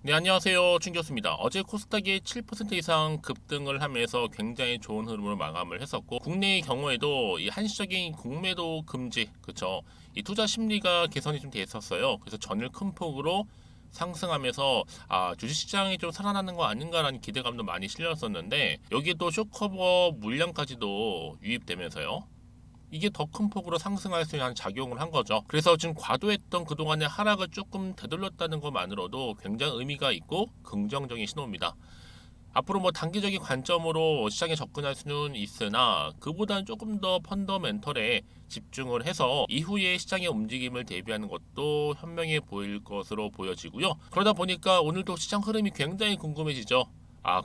네, 안녕하세요. 충교수입니다. 어제 코스닥이 7% 이상 급등을 하면서 굉장히 좋은 흐름으로 마감을 했었고, 국내의 경우에도 이 한시적인 공매도 금지, 그쵸? 이 투자 심리가 개선이 좀 됐었어요. 그래서 전일 큰 폭으로 상승하면서 주식시장이 좀 살아나는 거 아닌가라는 기대감도 많이 실렸었는데, 여기에 또 쇼커버 물량까지도 유입되면서요. 이게 더 큰 폭으로 상승할 수 있는 작용을 한 거죠. 그래서 지금 과도했던 그동안의 하락을 조금 되돌렸다는 것만으로도 굉장히 의미가 있고 긍정적인 신호입니다. 앞으로 뭐 단기적인 관점으로 시장에 접근할 수는 있으나 그보다는 조금 더 펀더멘털에 집중을 해서 이후에 시장의 움직임을 대비하는 것도 현명해 보일 것으로 보여지고요. 그러다 보니까 오늘도 시장 흐름이 굉장히 궁금해지죠.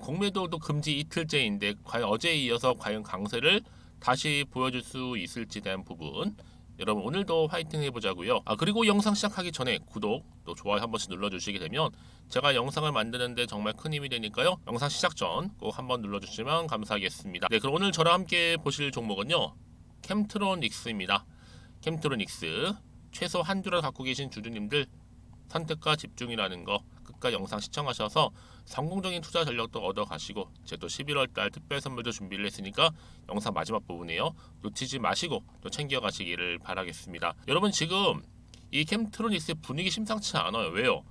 공매도도 금지 이틀째인데 과연 어제에 이어서 과연 강세를 다시 보여줄 수 있을지 대한 부분, 여러분 오늘도 화이팅 해보자고요. 그리고 영상 시작하기 전에 구독 또 좋아요 한 번씩 눌러주시게 되면 제가 영상을 만드는데 정말 큰 힘이 되니까요. 영상 시작 전 꼭 한번 눌러주시면 감사하겠습니다. 네, 그럼 오늘 저랑 함께 보실 종목은요, 캠트로닉스입니다. 캠트로닉스, 최소 한 주를 갖고 계신 주주님들 선택과 집중이라는 거 끝까지 영상 시청하셔서 성공적인 투자 전략도 얻어가시고, 제 또 11월달 특별 선물도 준비를 했으니까 영상 마지막 부분이에요. 놓치지 마시고 또 챙겨가시기를 바라겠습니다. 여러분, 지금 이 캠트로닉스 분위기 심상치 않아요. 왜요?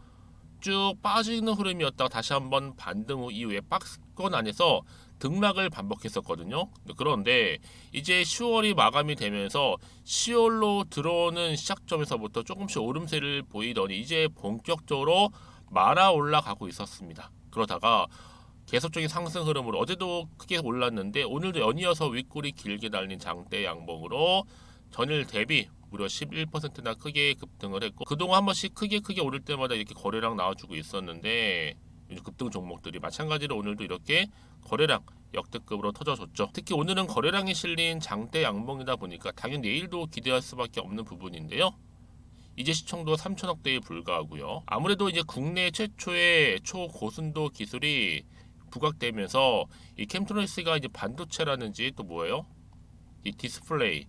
쭉 빠지는 흐름이었다가 다시 한번 반등 후 이후에 박스권 안에서 등락을 반복했었거든요. 그런데 이제 10월이 마감이 되면서 10월로 들어오는 시작점에서부터 조금씩 오름세를 보이더니 이제 본격적으로 말아 올라가고 있었습니다. 그러다가 계속적인 상승 흐름으로 어제도 크게 올랐는데 오늘도 연이어서 윗골이 길게 달린 장대 양봉으로 전일 대비 무려 11%나 크게 급등을 했고, 그동안 한 번씩 크게 오를 때마다 이렇게 거래량 나와주고 있었는데 급등 종목들이 마찬가지로 오늘도 이렇게 거래량 역대급으로 터져줬죠. 특히 오늘은 거래량이 실린 장대 양봉이다 보니까 당연히 내일도 기대할 수밖에 없는 부분인데요. 이제 시총도 3천억대에 불과하고요. 아무래도 이제 국내 최초의 초고순도 기술이 부각되면서 이 캠트로닉스가 이제 반도체라든지 또 뭐예요? 이 디스플레이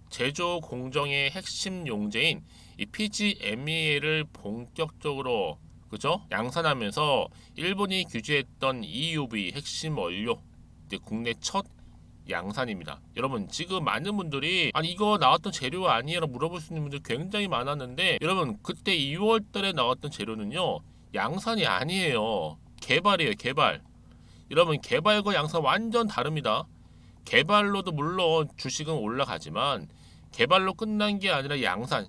제조 공정의 핵심 용제인 이 PGMEA를 본격적으로, 그죠? 양산하면서 일본이 규제했던 EUV 핵심 원료 이제 국내 첫 양산입니다. 여러분, 지금 많은 분들이 아니 이거 나왔던 재료 아니에요? 물어볼 수 있는 분들 굉장히 많았는데, 여러분 그때 2월 달에 나왔던 재료는요, 양산이 아니에요. 개발이에요, 개발. 여러분, 개발과 양산 완전 다릅니다. 개발로도 물론 주식은 올라가지만 개발로 끝난 게 아니라 양산,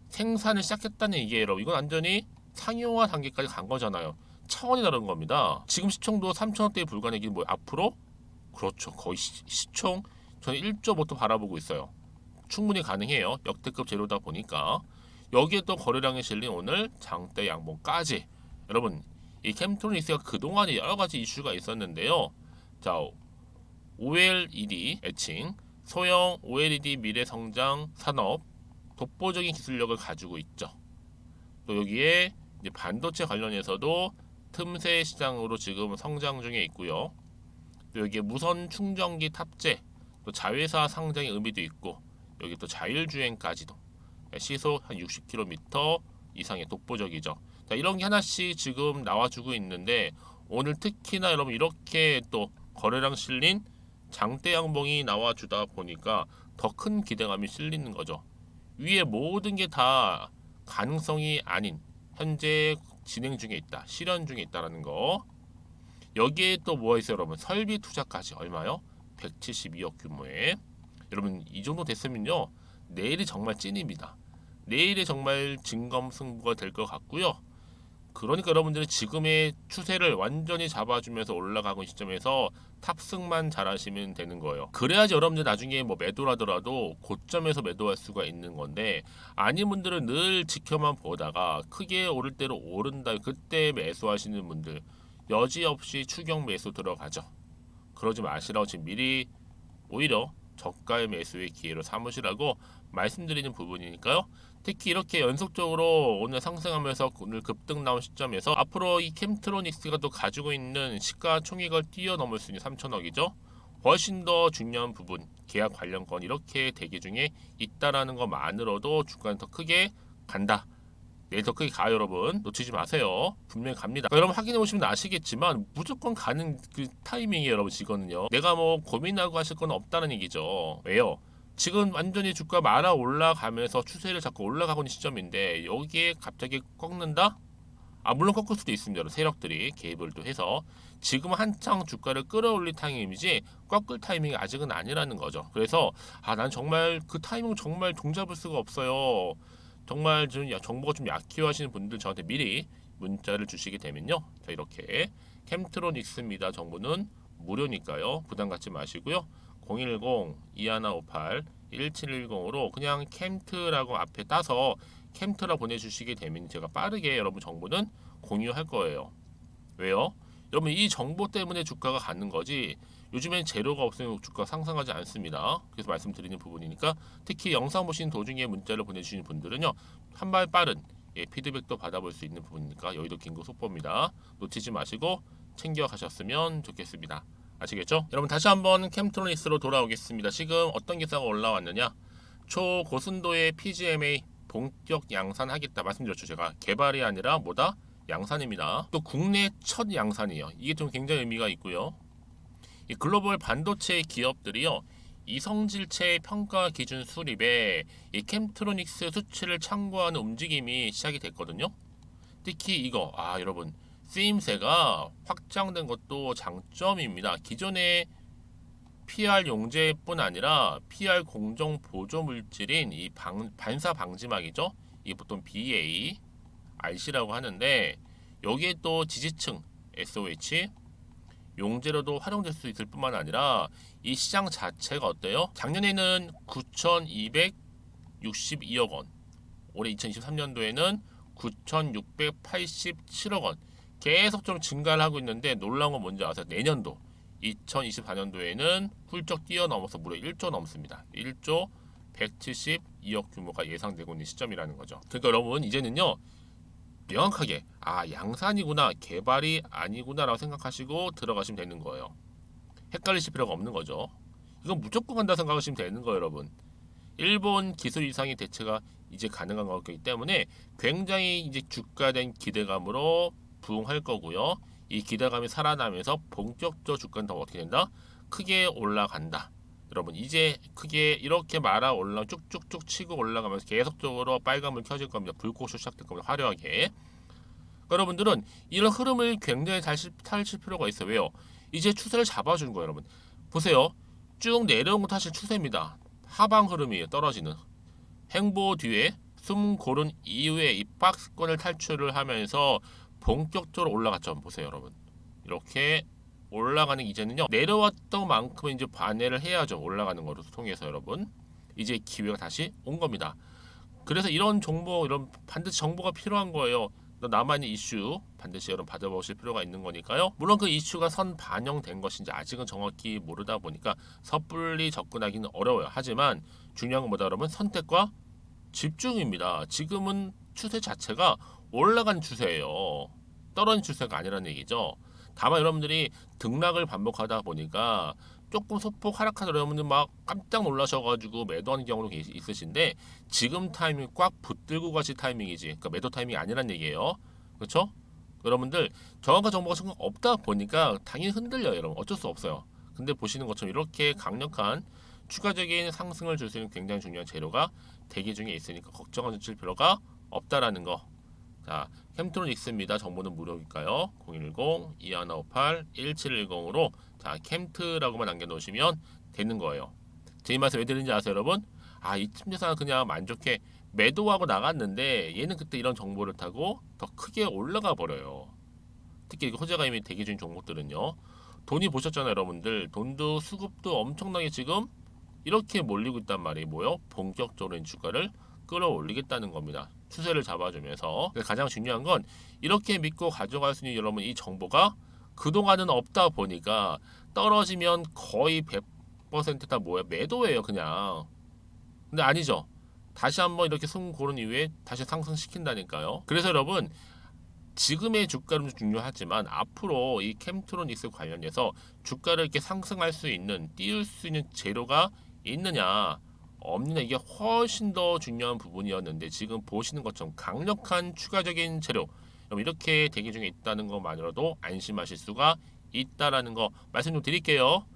생산을 시작했다는 얘기예요. 여러분, 이건 완전히 상용화 단계까지 간 거잖아요. 차원이 다른 겁니다. 지금 시총도 3천원대에 불과하기 뭐 앞으로, 그렇죠, 거의 시총 저는 1조부터 바라보고 있어요. 충분히 가능해요. 역대급 재료다 보니까. 여기에 또 거래량이 실린 오늘 장대 양봉까지. 여러분, 이 캠트로닉스가 그동안에 여러 가지 이슈가 있었는데요. 자, OLED 애칭, 소형 OLED 미래성장 산업, 독보적인 기술력을 가지고 있죠. 또 여기에 이제 반도체 관련해서도 틈새 시장으로 지금 성장 중에 있고요. 또 여기에 무선 충전기 탑재, 또 자회사 상장의 의미도 있고, 여기 또 자율주행까지도 시속 한 60km 이상의 독보적이죠. 자, 이런 게 하나씩 지금 나와주고 있는데, 오늘 특히나 여러분 이렇게 또 거래량 실린 장대 양봉이 나와주다 보니까 더 큰 기대감이 실리는 거죠. 위에 모든 게 다 가능성이 아닌, 현재 진행 중에 있다, 실현 중에 있다라는 거. 여기에 또 뭐가 있어요, 여러분? 설비 투자까지 얼마요? 172억 규모에. 여러분, 이 정도 됐으면요, 내일이 정말 찐입니다. 내일이 정말 진검승부가 될 것 같고요. 그러니까 여러분들이 지금의 추세를 완전히 잡아주면서 올라가고 있는 시점에서 탑승만 잘하시면 되는 거예요. 그래야지 여러분들 나중에 뭐 매도하더라도 고점에서 매도할 수가 있는 건데, 아닌 분들은 늘 지켜만 보다가 크게 오를 대로 오른다 그때 매수하시는 분들 여지없이 추격 매수 들어가죠. 그러지 마시라고 지금 미리 오히려 저가의 매수의 기회로 삼으시라고 말씀드리는 부분이니까요. 특히 이렇게 연속적으로 오늘 상승하면서 오늘 급등 나온 시점에서 앞으로 이 캠트로닉스가 또 가지고 있는 시가총액을 뛰어넘을 수 있는 3천억이죠. 훨씬 더 중요한 부분, 계약 관련 건 이렇게 대기 중에 있다라는 것만으로도 주가는 더 크게 간다, 내일 더 크게 가요 여러분. 놓치지 마세요. 분명히 갑니다. 여러분 확인해 보시면 아시겠지만 무조건 가는 그 타이밍이에요 여러분. 지금은요. 내가 뭐 고민하고 하실 건 없다는 얘기죠. 왜요? 지금 완전히 주가 말아 올라가면서 추세를 잡고 올라가고 있는 시점인데 여기에 갑자기 꺾는다? 아 물론 꺾을 수도 있습니다. 여러분. 세력들이 개입을 또 해서 지금 한창 주가를 끌어올릴 타이밍이지 꺾을 타이밍이 아직은 아니라는 거죠. 그래서 난 정말 그 타이밍 정말 종잡을 수가 없어요. 정말 좀 정보가 좀 약해요 하시는 분들 저한테 미리 문자를 주시게 되면요. 자 이렇게 캠트로닉스입니다. 정보는 무료니까요. 부담 갖지 마시고요. 010-2158-1710으로 그냥 캠트라고 앞에 따서 캠트라 보내주시게 되면 제가 빠르게 여러분 정보는 공유할 거예요. 왜요? 여러분 이 정보 때문에 주가가 가는 거지 요즘엔 재료가 없으면 주가 상승하지 않습니다. 그래서 말씀드리는 부분이니까 특히 영상 보시는 도중에 문자를 보내주시는 분들은요 한 발 빠른 피드백도 받아볼 수 있는 부분이니까 여의도 긴급 속보입니다. 놓치지 마시고 챙겨 가셨으면 좋겠습니다. 아시겠죠? 여러분 다시 한번 캠트로닉스로 돌아오겠습니다. 지금 어떤 기사가 올라왔느냐? 초고순도의 PGMA 본격 양산하겠다 말씀드렸죠. 제가 개발이 아니라 뭐다? 양산입니다. 또 국내 첫 양산이에요. 이게 좀 굉장히 의미가 있고요. 이 글로벌 반도체 기업들이요. 이성질체 평가 기준 수립에 이 캠트로닉스 수치를 참고하는 움직임이 시작이 됐거든요. 특히 이거 여러분 쓰임새가 확장된 것도 장점입니다. 기존의 PR 용제뿐 아니라 PR 공정 보조 물질인 이 반사 방지막이죠. 이 보통 BA, RC라고 하는데 여기에 또 지지층 SOH 용재료도 활용될 수 있을 뿐만 아니라 이 시장 자체가 어때요? 작년에는 9,262억 원, 올해 2023년도에는 9,687억 원 계속 좀 증가를 하고 있는데 놀라운 건 뭔지 아세요? 내년도 2024년도에는 훌쩍 뛰어넘어서 무려 1조 넘습니다. 1조 172억 규모가 예상되고 있는 시점이라는 거죠. 그러니까 여러분 이제는요 명확하게 양산이구나 개발이 아니구나라고 생각하시고 들어가시면 되는 거예요. 헷갈리실 필요가 없는 거죠. 이건 무조건 간다 생각하시면 되는 거예요 여러분. 일본 기술 이상의 대체가 이제 가능한 거기 때문에 굉장히 이제 주가된 기대감으로 부응할 거고요. 이 기대감이 살아나면서 본격적으로 주가는 더 어떻게 된다? 크게 올라간다. 여러분 이제 크게 이렇게 말아 올라 쭉쭉쭉 치고 올라가면서 계속적으로 빨간불 켜질 겁니다. 불꽃이 시작될 겁니다. 화려하게. 여러분들은 이런 흐름을 굉장히 잘 타실 필요가 있어요. 왜요? 이제 추세를 잡아주는 거예요. 여러분 보세요. 쭉 내려온 거 사실 추세입니다. 하방 흐름이에요. 떨어지는 행보 뒤에 숨 고른 이후에 이 박스권을 탈출을 하면서 본격적으로 올라갔죠. 한번 보세요 여러분. 이렇게 올라가는 이제는요 내려왔던 만큼 이제 반해를 해야죠. 올라가는 거로 통해서 여러분 이제 기회가 다시 온 겁니다. 그래서 이런 정보 이런 반드시 정보가 필요한 거예요. 나만의 이슈 반드시 여러분 받아보실 필요가 있는 거니까요. 물론 그 이슈가 선 반영된 것인지 아직은 정확히 모르다 보니까 섣불리 접근하기는 어려워요. 하지만 중요한 건 뭐다 여러분? 선택과 집중입니다. 지금은 추세 자체가 올라가는 추세예요. 떨어진 추세가 아니라는 얘기죠. 다만 여러분들이 등락을 반복하다 보니까 조금 소폭 하락하다 여러분들 막 깜짝 놀라셔가지고 매도하는 경우도 있으신데 지금 타이밍 꽉 붙들고 가실 타이밍이지. 그러니까 매도 타이밍이 아니란 얘기예요. 그렇죠? 여러분들 정확한 정보가 지금 없다 보니까 당연히 흔들려요. 여러분 어쩔 수 없어요. 근데 보시는 것처럼 이렇게 강력한 추가적인 상승을 줄 수 있는 굉장히 중요한 재료가 대기 중에 있으니까 걱정하실 필요가 없다라는 거. 자, 캠트로닉스입니다. 정보는 무료니까요. 010-2158-1710으로 자, 캠트라고만 남겨놓으시면 되는 거예요. 제 이 말씀 왜 드리는지 아세요, 여러분? 이쯤 돼서 그냥 만족해 매도하고 나갔는데 얘는 그때 이런 정보를 타고 더 크게 올라가 버려요. 특히 호재가 이미 대기 중인 종목들은요. 돈이 보셨잖아요, 여러분들. 돈도 수급도 엄청나게 지금 이렇게 몰리고 있단 말이에요. 뭐요? 본격적으로 주가를 끌어올리겠다는 겁니다. 추세를 잡아주면서 가장 중요한 건 이렇게 믿고 가져갈 수 있는 여러분 이 정보가 그동안은 없다 보니까 떨어지면 거의 100%다 뭐야 매도예요 그냥. 근데 아니죠. 다시 한번 이렇게 숨 고른 이후에 다시 상승시킨다니까요. 그래서 여러분 지금의 주가는 중요하지만 앞으로 이 캠트로닉스 관련해서 주가를 이렇게 상승할 수 있는 띄울 수 있는 재료가 있느냐 없느냐 이게 훨씬 더 중요한 부분이었는데 지금 보시는 것처럼 강력한 추가적인 재료 이렇게 대기 중에 있다는 것만으로도 안심하실 수가 있다라는 거 말씀 좀 드릴게요.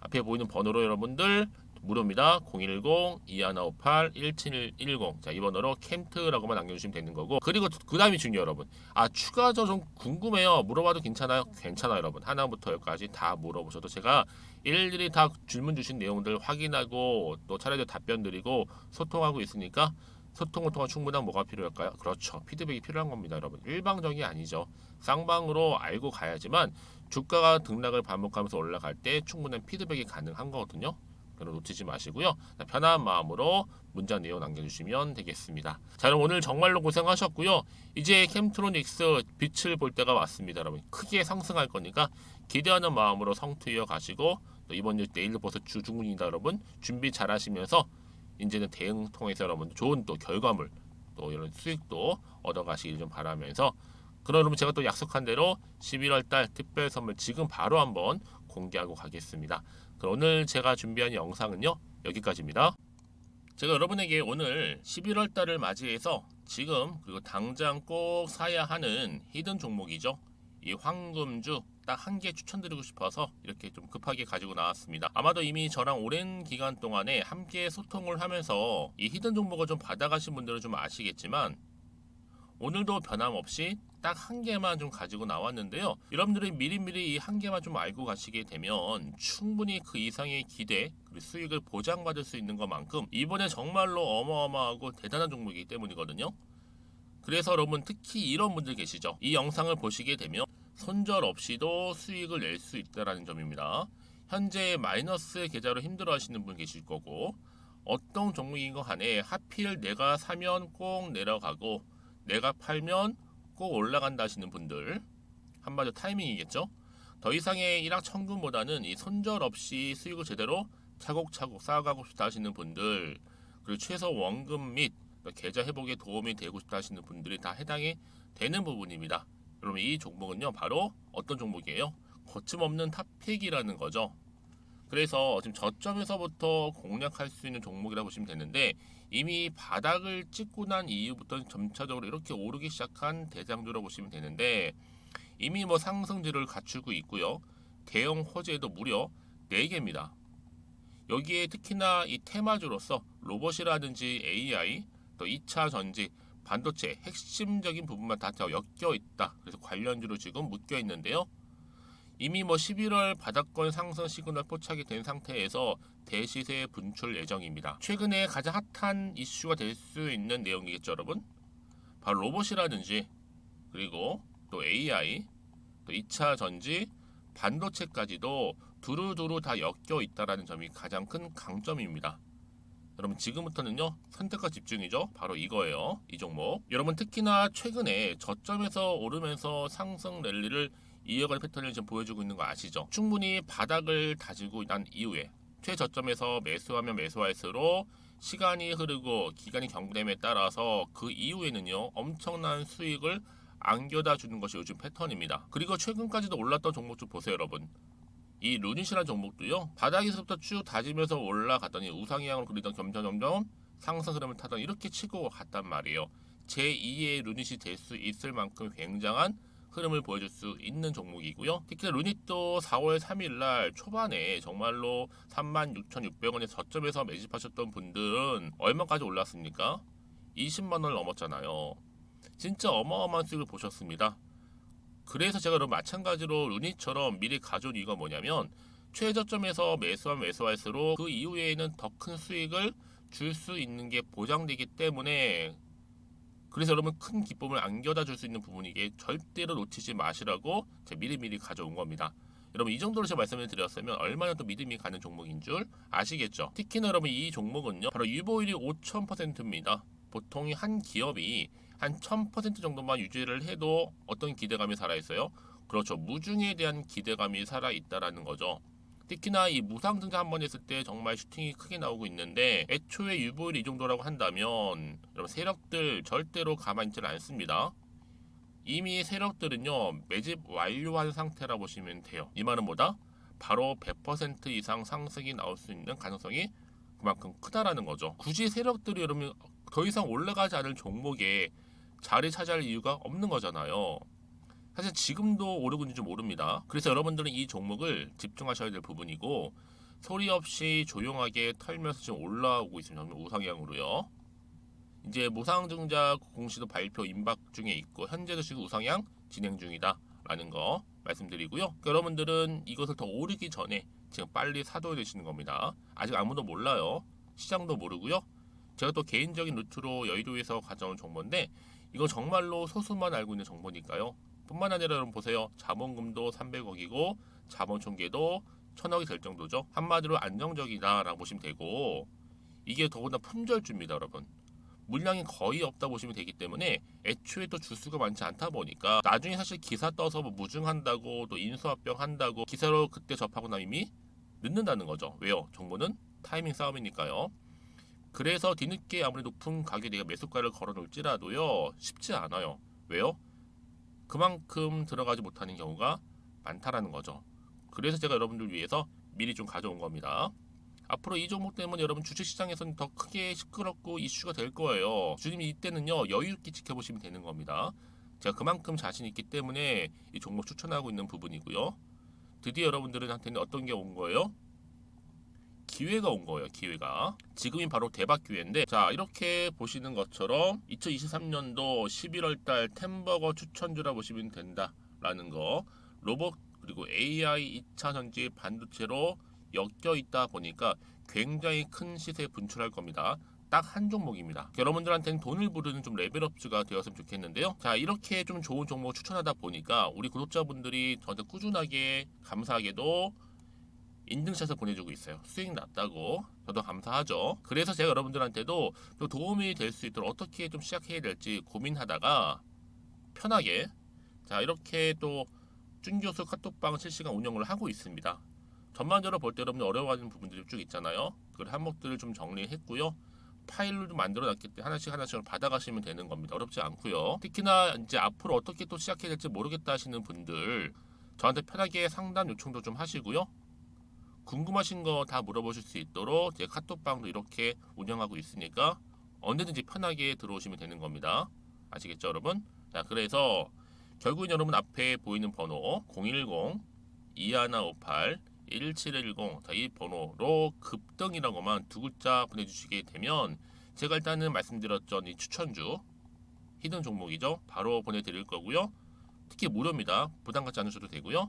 앞에 보이는 번호로 여러분들 무료입니다. 010-2158-1710 자, 이 번호로 캠트라고만 남겨주시면 되는 거고 그리고 그 다음이 중요해요 여러분. 추가적으로 좀 궁금해요. 물어봐도 괜찮아요? 괜찮아요 여러분. 하나부터 열까지 다 물어보셔도 제가 일일이 다 질문 주신 내용들 확인하고 또 차례대로 답변 드리고 소통하고 있으니까 소통을 통한 충분한 뭐가 필요할까요? 그렇죠. 피드백이 필요한 겁니다 여러분. 일방적이 아니죠. 쌍방으로 알고 가야지만 주가가 등락을 반복하면서 올라갈 때 충분한 피드백이 가능한 거거든요. 그럼 놓치지 마시고요. 편한 마음으로 문장 내용 남겨주시면 되겠습니다. 자, 그럼 오늘 정말로 고생하셨고요. 이제 캠트로닉스 빛을 볼 때가 왔습니다, 여러분. 크게 상승할 거니까 기대하는 마음으로 성투이어 가시고 또 이번 주 내일 벌써 주중군이다, 여러분. 준비 잘하시면서 이제는 대응 통해서 여러분 좋은 또 결과물 또 이런 수익도 얻어가시길 좀 바라면서 그럼 제가 또 약속한 대로 11월 달 특별 선물 지금 바로 한번 공개하고 가겠습니다. 그럼 오늘 제가 준비한 영상은요 여기까지입니다. 제가 여러분에게 오늘 11월 달을 맞이해서 지금 그리고 당장 꼭 사야 하는 히든 종목이죠. 이 황금주 딱 한 개 추천드리고 싶어서 이렇게 좀 급하게 가지고 나왔습니다. 아마도 이미 저랑 오랜 기간 동안에 함께 소통을 하면서 이 히든 종목을 좀 받아가신 분들은 좀 아시겠지만 오늘도 변함없이 딱 한 개만 좀 가지고 나왔는데요. 여러분들이 미리미리 이 한 개만 좀 알고 가시게 되면 충분히 그 이상의 기대 그리고 수익을 보장받을 수 있는 것만큼 이번에 정말로 어마어마하고 대단한 종목이기 때문이거든요. 그래서 여러분 특히 이런 분들 계시죠. 이 영상을 보시게 되면 손절 없이도 수익을 낼 수 있다는 점입니다. 현재 마이너스 계좌로 힘들어하시는 분 계실 거고 어떤 종목인 거 간에 하필 내가 사면 꼭 내려가고 내가 팔면 꼭 올라간다 하시는 분들 한마디로 타이밍이겠죠. 더 이상의 일확천금보다는 이 손절 없이 수익을 제대로 차곡차곡 쌓아가고 싶다 하시는 분들 그리고 최소 원금 및 계좌 회복에 도움이 되고 싶다 하시는 분들이 다 해당이 되는 부분입니다. 여러분 이 종목은요 바로 어떤 종목이에요? 거침없는 탑픽이라는 거죠. 그래서 지금 저점에서부터 공략할 수 있는 종목이라고 보시면 되는데 이미 바닥을 찍고 난 이후부터 점차적으로 이렇게 오르기 시작한 대장주라고 보시면 되는데 이미 뭐 상승지를 갖추고 있고요. 대형 호재도 무려 4개입니다. 여기에 특히나 이 테마주로서 로봇이라든지 AI, 또 2차 전지, 반도체 핵심적인 부분만 다 엮여 있다. 그래서 관련주로 지금 묶여 있는데요. 이미 뭐 11월 바닥권 상승 시그널 포착이 된 상태에서 대시세 분출 예정입니다. 최근에 가장 핫한 이슈가 될 수 있는 내용이겠죠, 여러분? 바로 로봇이라든지 그리고 또 AI, 또 2차 전지, 반도체까지도 두루두루 다 엮여 있다라는 점이 가장 큰 강점입니다. 여러분 지금부터는요 선택과 집중이죠. 바로 이거예요. 이 종목. 여러분 특히나 최근에 저점에서 오르면서 상승 랠리를 이어가는 패턴을 지금 보여주고 있는 거 아시죠? 충분히 바닥을 다지고 난 이후에 최저점에서 매수하면 매수할수록 시간이 흐르고 기간이 경과됨에 따라서 그 이후에는요 엄청난 수익을 안겨다 주는 것이 요즘 패턴입니다. 그리고 최근까지도 올랐던 종목 좀 보세요 여러분. 이 루닛이라는 종목도요 바닥에서부터 쭉 다지면서 올라갔더니 우상향으로 그리던 점점 상승 흐름을 타던 이렇게 치고 갔단 말이에요. 제2의 루닛이 될 수 있을 만큼 굉장한 흐름을 보여줄 수 있는 종목이고요. 특히 루닛도 4월 3일날 초반에 정말로 36,600원의 저점에서 매집하셨던 분들은 얼마까지 올랐습니까? 20만원을 넘었잖아요. 진짜 어마어마한 수익을 보셨습니다. 그래서 제가 그럼 마찬가지로 루닛처럼 미리 가져온 이유가 뭐냐면 최저점에서 매수하면 매수할수록 그 이후에는 더 큰 수익을 줄 수 있는 게 보장되기 때문에 그래서 여러분 큰 기쁨을 안겨다 줄 수 있는 부분이기에 절대로 놓치지 마시라고 제가 미리미리 가져온 겁니다. 여러분 이 정도로 제가 말씀을 드렸으면 얼마나 또 믿음이 가는 종목인 줄 아시겠죠? 특히나 여러분 이 종목은요 바로 유보율이 5000%입니다. 보통 한 기업이 한 1000% 정도만 유지를 해도 어떤 기대감이 살아있어요? 그렇죠. 무중에 대한 기대감이 살아있다라는 거죠. 특히나 이 무상증자 한 번 했을 때 정말 슈팅이 크게 나오고 있는데 애초에 유보율이 이 정도라고 한다면 여러분 세력들 절대로 가만히 있지 않습니다. 이미 세력들은요 매집 완료한 상태라 보시면 돼요. 이 말은 뭐다? 바로 100% 이상 상승이 나올 수 있는 가능성이 그만큼 크다라는 거죠. 굳이 세력들이 여러분 더 이상 올라가지 않을 종목에 자리 차지할 이유가 없는 거잖아요. 사실 지금도 오르고 있는지 모릅니다. 그래서 여러분들은 이 종목을 집중하셔야 될 부분이고, 소리 없이 조용하게 털면서 지금 올라오고 있습니다. 우상향으로요. 이제 무상증자 공시도 발표 임박 중에 있고, 현재도 지금 우상향 진행 중이다라는 거 말씀드리고요. 그러니까 여러분들은 이것을 더 오르기 전에 지금 빨리 사둬야 되시는 겁니다. 아직 아무도 몰라요. 시장도 모르고요. 제가 또 개인적인 루트로 여의도에서 가져온 정보인데, 이거 정말로 소수만 알고 있는 정보니까요. 뿐만 아니라 여러분 보세요. 자본금도 300억이고 자본 총계도 1000억이 될 정도죠. 한마디로 안정적이다라고 보시면 되고, 이게 더구나 품절주입니다, 여러분. 물량이 거의 없다 보시면 되기 때문에 애초에 또 주수가 많지 않다 보니까 나중에 사실 기사 떠서 뭐 무증한다고 또 인수합병 한다고 기사로 그때 접하고 나면 이미 늦는다는 거죠. 왜요? 정보는 타이밍 싸움이니까요. 그래서 뒤늦게 아무리 높은 가격에 내가 매수가를 걸어 놓을지라도요, 쉽지 않아요. 왜요? 그만큼 들어가지 못하는 경우가 많다라는 거죠. 그래서 제가 여러분들 위해서 미리 좀 가져온 겁니다. 앞으로 이 종목 때문에 여러분 주식시장에서는 더 크게 시끄럽고 이슈가 될 거예요. 주님이 이때는요, 여유있게 지켜보시면 되는 겁니다. 제가 그만큼 자신 있기 때문에 이 종목 추천하고 있는 부분이고요. 드디어 여러분들한테는 어떤 게 온 거예요? 기회가 온 거예요. 기회가. 지금이 바로 대박 기회인데, 자, 이렇게 보시는 것처럼 2023년도 11월 달 템버거 추천주라 보시면 된다라는 거. 로봇 그리고 AI 2차 전지 반도체로 엮여 있다 보니까 굉장히 큰 시세 분출할 겁니다. 딱 한 종목입니다. 여러분들한테는 돈을 부르는 좀 레벨업주가 되었으면 좋겠는데요. 자, 이렇게 좀 좋은 종목 추천하다 보니까 우리 구독자분들이 저한테 꾸준하게 감사하게도 인증샷을 보내주고 있어요. 수익 났다고. 저도 감사하죠. 그래서 제가 여러분들한테도 또 도움이 될 수 있도록 어떻게 좀 시작해야 될지 고민하다가 편하게, 자, 이렇게 또 준교수 카톡방 실시간 운영을 하고 있습니다. 전반적으로 볼 때 여러분들 어려워하는 부분들이 쭉 있잖아요. 그 항목들을 좀 정리했고요. 파일로 좀 만들어 놨기 때문에 하나씩 하나씩 받아가시면 되는 겁니다. 어렵지 않고요. 특히나 이제 앞으로 어떻게 또 시작해야 될지 모르겠다 하시는 분들, 저한테 편하게 상담 요청도 좀 하시고요. 궁금하신 거 다 물어보실 수 있도록 제 카톡방도 이렇게 운영하고 있으니까 언제든지 편하게 들어오시면 되는 겁니다. 아시겠죠, 여러분? 자, 그래서 결국은 여러분 앞에 보이는 번호 010-2158-1710, 자, 이 번호로 급등이라고만 두 글자 보내주시게 되면 제가 일단은 말씀드렸던 이 추천주 히든 종목이죠. 바로 보내드릴 거고요. 특히 무료입니다. 부담 갖지 않으셔도 되고요.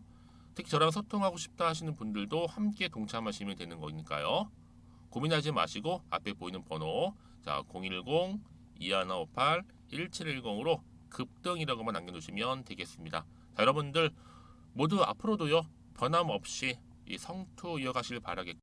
특히 저랑 소통하고 싶다 하시는 분들도 함께 동참하시면 되는 거니까요. 고민하지 마시고 앞에 보이는 번호, 자, 010-2158-1710으로 급등이라고만 남겨놓으시면 되겠습니다. 자, 여러분들 모두 앞으로도요, 변함없이 이 성투 이어가시길 바라겠습니다.